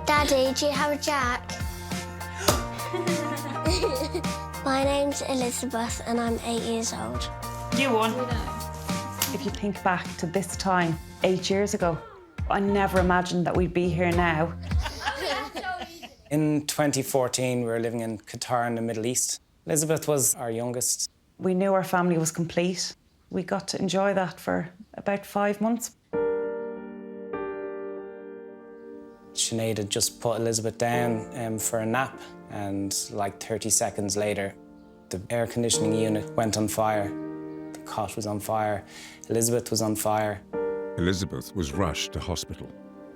Daddy, do you have a jack? My name's Elizabeth and I'm 8 years old. You won. If you think back to this time, 8 years ago, I never imagined that we'd be here now. In 2014, we were living in Qatar in the Middle East. Elizabeth was our youngest. We knew our family was complete. We got to enjoy that for about 5 months. Sinead had just put Elizabeth down for a nap, and like 30 seconds later, the air conditioning unit went on fire. The cot was on fire. Elizabeth was on fire. Elizabeth was rushed to hospital.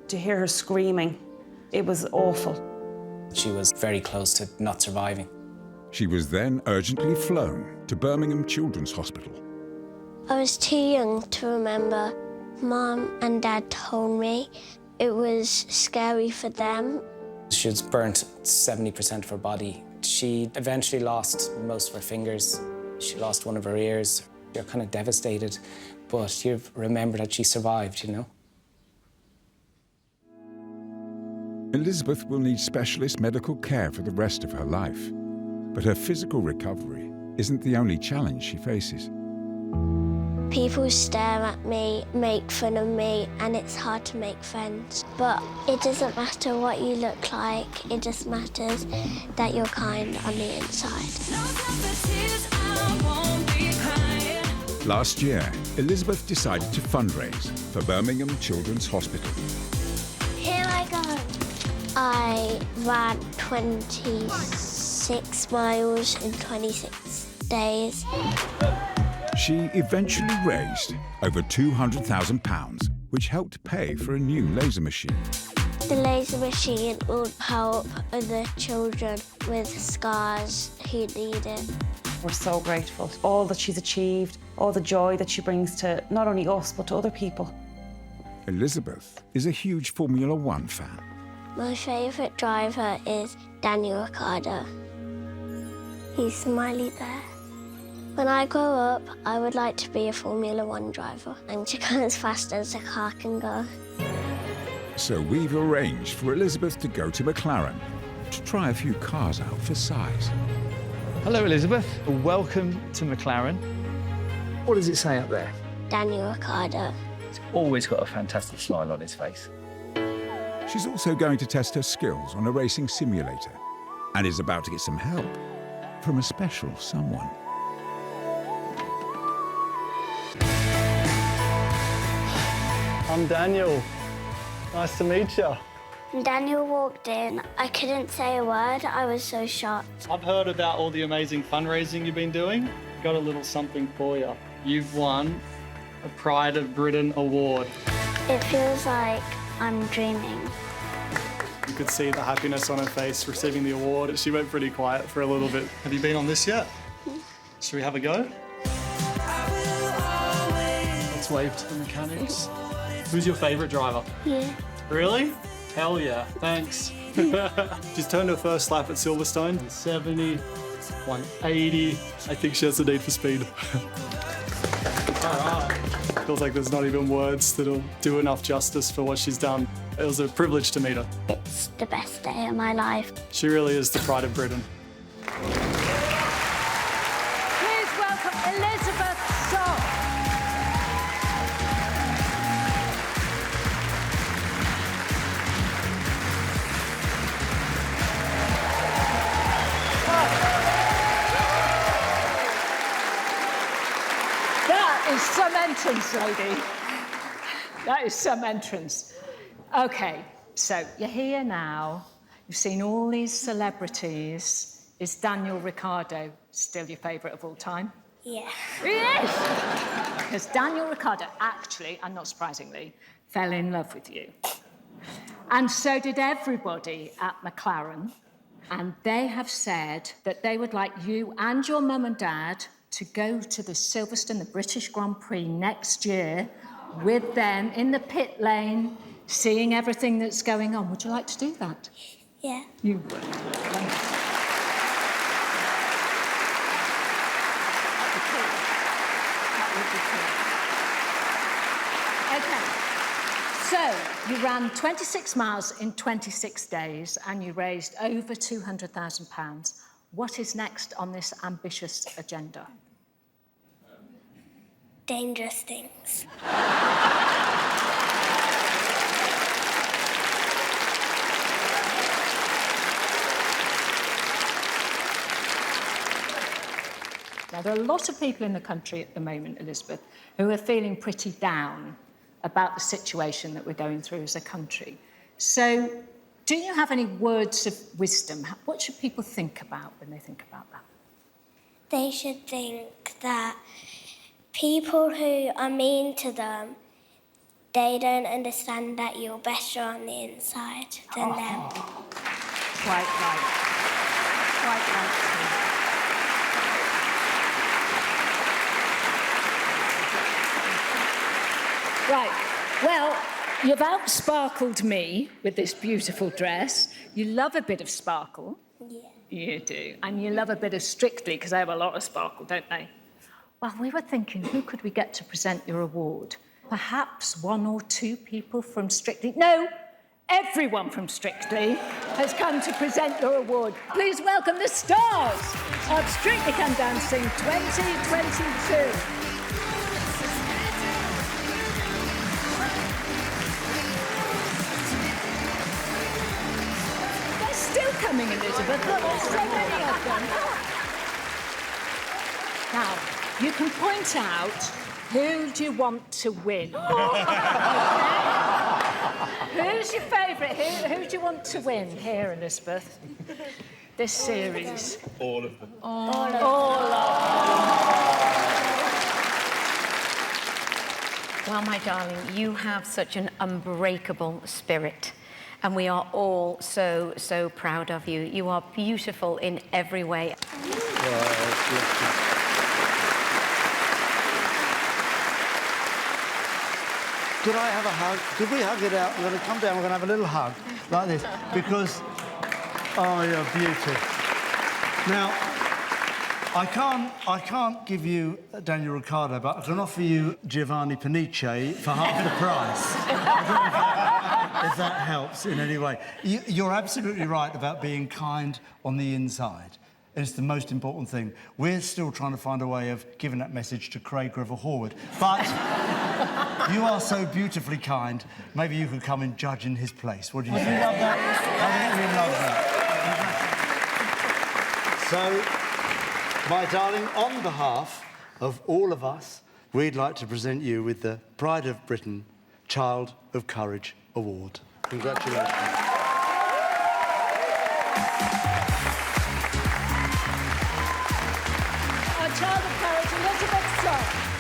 To hear her screaming, it was awful. She was very close to not surviving. She was then urgently flown to Birmingham Children's Hospital. I was too young to remember. Mum and Dad told me it was scary for them. She was burnt 70% of her body. She eventually lost most of her fingers. She lost one of her ears. You're kind of devastated, but you remember that she survived, you know? Elizabeth will need specialist medical care for the rest of her life. But her physical recovery isn't the only challenge she faces. People stare at me, make fun of me, and it's hard to make friends. But it doesn't matter what you look like, it just matters that you're kind on the inside. Last year, Elizabeth decided to fundraise for Birmingham Children's Hospital. Here I go. I ran 26 miles in 26 days. She eventually raised over £200,000, which helped pay for a new laser machine. The laser machine will help other children with scars who need it. We're so grateful. All that she's achieved, all the joy that she brings to not only us, but to other people. Elizabeth is a huge Formula One fan. My favourite driver is Daniel Ricciardo. He's smiley there. When I grow up, I would like to be a Formula One driver and to go as fast as a car can go. So we've arranged for Elizabeth to go to McLaren to try a few cars out for size. Hello, Elizabeth. Welcome to McLaren. What does it say up there? Daniel Ricciardo. He's always got a fantastic smile on his face. She's also going to test her skills on a racing simulator and is about to get some help from a special someone. I'm Daniel. Nice to meet you. When Daniel walked in, I couldn't say a word. I was so shocked. I've heard about all the amazing fundraising you've been doing. Got a little something for you. You've won a Pride of Britain award. It feels like I'm dreaming. You could see the happiness on her face receiving the award. She went pretty quiet for a little bit. Have you been on this yet? Should we have a go? Let's wave to the mechanics. Who's your favourite driver? Yeah. Really? Hell yeah, thanks. She's turned her first lap at Silverstone. 170, 180. I think she has the need for speed. All right. Feels like there's not even words that'll do enough justice for what she's done. It was a privilege to meet her. It's the best day of my life. She really is the pride of Britain. Please welcome Elizabeth Soffe. That is some entrance, lady. That is some entrance. OK, so you're here now. You've seen all these celebrities. Is Daniel Ricciardo still your favourite of all time? Yeah. He is! Because Daniel Ricciardo actually, and not surprisingly, fell in love with you. And so did everybody at McLaren. And they have said that they would like you and your mum and dad to go to the Silverstone, the British Grand Prix next year with them in the pit lane, seeing everything that's going on. Would you like to do that? Yeah. You would. Wonderful. That would be cool. OK. So, you ran 26 miles in 26 days and you raised over £200,000. What is next on this ambitious agenda? Dangerous things. Now, there are a lot of people in the country at the moment, Elizabeth, who are feeling pretty down about the situation that we're going through as a country. So, do you have any words of wisdom? What should people think about when they think about that? They should think that people who are mean to them, they don't understand that you're better on the inside than them. Quite right. Quite right, too. Right, well, you've outsparkled me with this beautiful dress. You love a bit of sparkle. Yeah. You do. And you love a bit of Strictly, because they have a lot of sparkle, don't they? Well, we were thinking, who could we get to present your award? Perhaps one or two people from Strictly. No, everyone from Strictly has come to present your award. Please welcome the stars of Strictly Come Dancing 2022. Coming, Elizabeth. Look, there's so many of them. Now, you can point out who do you want to win. Who's your favourite? Who do you want to win here, Elizabeth? This series. All of them. All of them. Well, my darling, you have such an unbreakable spirit. And we are all so, so proud of you. You are beautiful in every way. Could I have a hug? Could we hug it out? We're going to come down, we're going to have a little hug, like this, because, oh, you're beautiful. Now, I can't give you Daniel Ricciardo, but I can offer you Giovanni Panice for half the price. If that helps in any way. You're absolutely right about being kind on the inside. It's the most important thing. We're still trying to find a way of giving that message to Craig Greville-Horwood. But you are so beautifully kind, maybe you could come and judge in his place. What do you think? Love that? I think we love that. So, my darling, on behalf of all of us, we'd like to present you with the Pride of Britain Child of Courage Award. Congratulations. Our Child of Courage, Elizabeth Soffe.